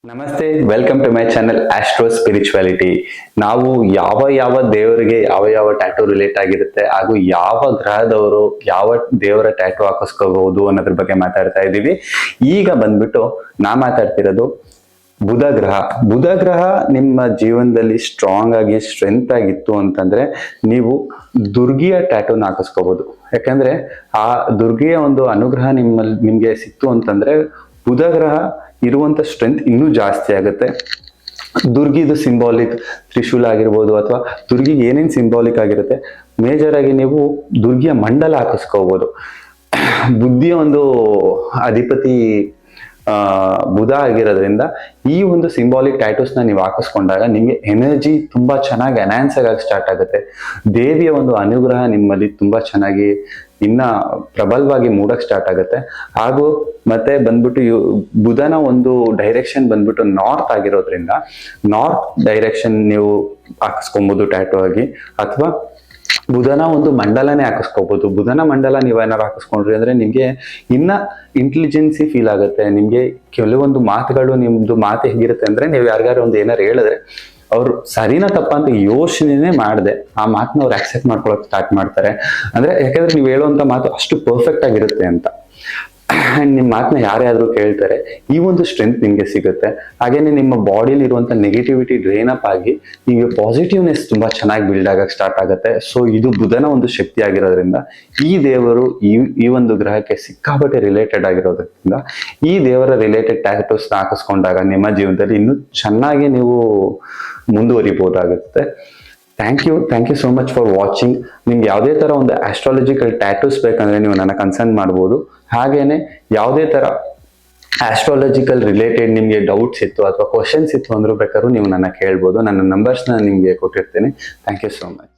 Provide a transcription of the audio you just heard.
ನಮಸ್ತೆ, welcome to my channel astro spirituality. ನಾವು ಯಾವ ದೇವರಿಗೆ ಯಾವ ಟ್ಯಾಟೂ ರಿಲೇಟ್ ಆಗಿರುತ್ತೆ ಹಾಗೂ ಯಾವ ಗ್ರಹದವರು ಯಾವ ದೇವರ ಟ್ಯಾಟೂ ಹಾಕಿಸ್ಕೋಬಹುದು ಅನ್ನೋದ್ರ ಬಗ್ಗೆ ಮಾತಾಡ್ತಾ ಇದ್ದೀವಿ. ಈಗ ಬಂದ್ಬಿಟ್ಟು ನಾ ಮಾತಾಡ್ತಿರೋದು ಬುಧ ಗ್ರಹ ನಿಮ್ಮ ಜೀವನದಲ್ಲಿ ಸ್ಟ್ರಾಂಗ್ ಆಗಿ ಸ್ಟ್ರೆಂತ್ ಆಗಿತ್ತು ಅಂತಂದ್ರೆ ನೀವು ದುರ್ಗಿಯ ಟ್ಯಾಟೂನ ಹಾಕಿಸ್ಕೋಬಹುದು. ಯಾಕಂದ್ರೆ ಆ ದುರ್ಗಿಯ ಒಂದು ಅನುಗ್ರಹ ನಿಮ್ಗೆ ಸಿಕ್ತು ಅಂತಂದ್ರೆ ಬುಧ ಗ್ರಹ ಇರುವಂತ ಸ್ಟ್ರೆಂತ್ ಇನ್ನೂ ಜಾಸ್ತಿ ಆಗುತ್ತೆ. ದುರ್ಗಿದು ಸಿಂಬಾಲಿಕ್ ತ್ರಿಶೂಲ ಆಗಿರ್ಬೋದು ಅಥವಾ ದುರ್ಗಿಗೆ ಏನೇನ್ ಸಿಂಬಾಲಿಕ್ ಆಗಿರುತ್ತೆ, ಮೇಜರ್ ಆಗಿ ನೀವು ದುರ್ಗಿಯ ಮಂಡಲ ಹಾಕಿಸ್ಕೋಬಹುದು. ಬುದ್ಧಿಯ ಒಂದು ಅಧಿಪತಿ ಬುಧ ಆಗಿರೋದ್ರಿಂದ ಈ ಒಂದು ಸಿಂಬಾಲಿಕ್ ಟ್ಯಾಟೂಸ್ ನ ನೀವು ಹಾಕಿಸ್ಕೊಂಡಾಗ ನಿಮ್ಗೆ ಎನರ್ಜಿ ತುಂಬಾ ಚೆನ್ನಾಗಿ ಎನ್ಹಾನ್ಸ್ ಆಗಿ ಸ್ಟಾರ್ಟ್ ಆಗುತ್ತೆ. ದೇವಿಯ ಒಂದು ಅನುಗ್ರಹ ನಿಮ್ಮಲ್ಲಿ ತುಂಬಾ ಚೆನ್ನಾಗಿ ಇನ್ನ ಪ್ರಬಲವಾಗಿ ಮೂಡಕ್ ಸ್ಟಾರ್ಟ್ ಆಗುತ್ತೆ. ಹಾಗೂ ಮತ್ತೆ ಬಂದ್ಬಿಟ್ಟು ಬುಧನ ಒಂದು ಡೈರೆಕ್ಷನ್ ಬಂದ್ಬಿಟ್ಟು ನಾರ್ತ್ ಆಗಿರೋದ್ರಿಂದ ನಾರ್ತ್ ಡೈರೆಕ್ಷನ್ ನೀವು ಹಾಕಿಸ್ಕೊಬಹುದು ಟ್ಯಾಟೂ ಆಗಿ, ಅಥವಾ ಬುಧನ ಒಂದು ಮಂಡಲನೇ ಹಾಕಿಸ್ಕೋಬಹುದು. ಬುಧನ ಮಂಡಲ ನೀವೇನಾರು ಹಾಕಿಸ್ಕೊಂಡ್ರಿ ಅಂದ್ರೆ ನಿಮ್ಗೆ ಇನ್ನ ಇಂಟೆಲಿಜೆನ್ಸಿ ಫೀಲ್ ಆಗುತ್ತೆ. ನಿಮ್ಗೆ ಕೆಲವೊಂದು ಮಾತುಗಳು, ನಿಮ್ದು ಮಾತು ಹೇಗಿರುತ್ತೆ ಅಂದ್ರೆ ನೀವು ಯಾರಿಗಾರು ಒಂದು ಏನಾರು ಹೇಳಿದ್ರೆ ಅವ್ರು ಸರಿನಾ ತಪ್ಪ ಅಂತ ಯೋಚನೆ ಮಾಡದೆ ಆ ಮಾತನ್ನ ಅವ್ರು ಆಕ್ಸೆಪ್ಟ್ ಮಾಡ್ಕೊಳಕ್ ಸ್ಟಾರ್ಟ್ ಮಾಡ್ತಾರೆ. ಅಂದ್ರೆ ಯಾಕಂದ್ರೆ ನೀವು ಹೇಳುವಂತ ಮಾತು ಅಷ್ಟು ಪರ್ಫೆಕ್ಟ್ ಆಗಿರುತ್ತೆ ಅಂತ. ನಿಮ್ ಮಾತನ್ನ ಯಾರ್ಯಾದ್ರು ಕೇಳ್ತಾರೆ, ಈ ಒಂದು ಸ್ಟ್ರೆಂತ್ ನಿಮ್ಗೆ ಸಿಗುತ್ತೆ. ಹಾಗೇನೆ ನಿಮ್ಮ ಬಾಡಿಲಿ ಇರುವಂತ ನೆಗೆಟಿವಿಟಿ ಡ್ರೈನ್ ಅಪ್ ಆಗಿ ನಿಮಗೆ ಪಾಸಿಟಿವ್ನೆಸ್ ತುಂಬಾ ಚೆನ್ನಾಗಿ ಬಿಲ್ಡ್ ಆಗಕ್ ಸ್ಟಾರ್ಟ್ ಆಗುತ್ತೆ. ಸೊ ಇದು ಬುಧನ ಒಂದು ಶಕ್ತಿ ಆಗಿರೋದ್ರಿಂದ ಈ ದೇವರು ಈ ಒಂದು ಗ್ರಹಕ್ಕೆ ಸಿಕ್ಕಾಪಟ್ಟೆ ರಿಲೇಟೆಡ್ ಆಗಿರೋದ್ರಿಂದ ಈ ದೇವರ ರಿಲೇಟೆಡ್ ಟ್ಯಾಟೂಸ್ ಹಾಕಿಸ್ಕೊಂಡಾಗ ನಿಮ್ಮ ಜೀವನದಲ್ಲಿ ಇನ್ನೂ ಚೆನ್ನಾಗಿ ನೀವು ಮುಂದುವರಿಬಹುದಾಗುತ್ತೆ. Thank you so much for watching. ನಿಮ್ಗೆ ಯಾವುದೇ ತರ ಒಂದು ಆಸ್ಟ್ರಾಲಜಿಕಲ್ ಟ್ಯಾಟೂಸ್ ಬೇಕಂದ್ರೆ ನೀವು ನನ್ನ ಕನ್ಸರ್ನ್ ಮಾಡ್ಬೋದು. ಹಾಗೇನೆ ಯಾವುದೇ ತರ ಆಸ್ಟ್ರಾಲಜಿಕಲ್ ರಿಲೇಟೆಡ್ ನಿಮ್ಗೆ ಡೌಟ್ಸ್ ಇತ್ತು ಅಥವಾ ಕ್ವಶನ್ಸ್ ಇತ್ತು ಅಂದ್ರೂ ಬೇಕಾದ್ರೂ ನೀವು ನನ್ನ ಕೇಳ್ಬೋದು. ನನ್ನ ನಂಬರ್ಸ್ನ ನಿಮ್ಗೆ ಕೊಟ್ಟಿರ್ತೀನಿ. Thank you so much.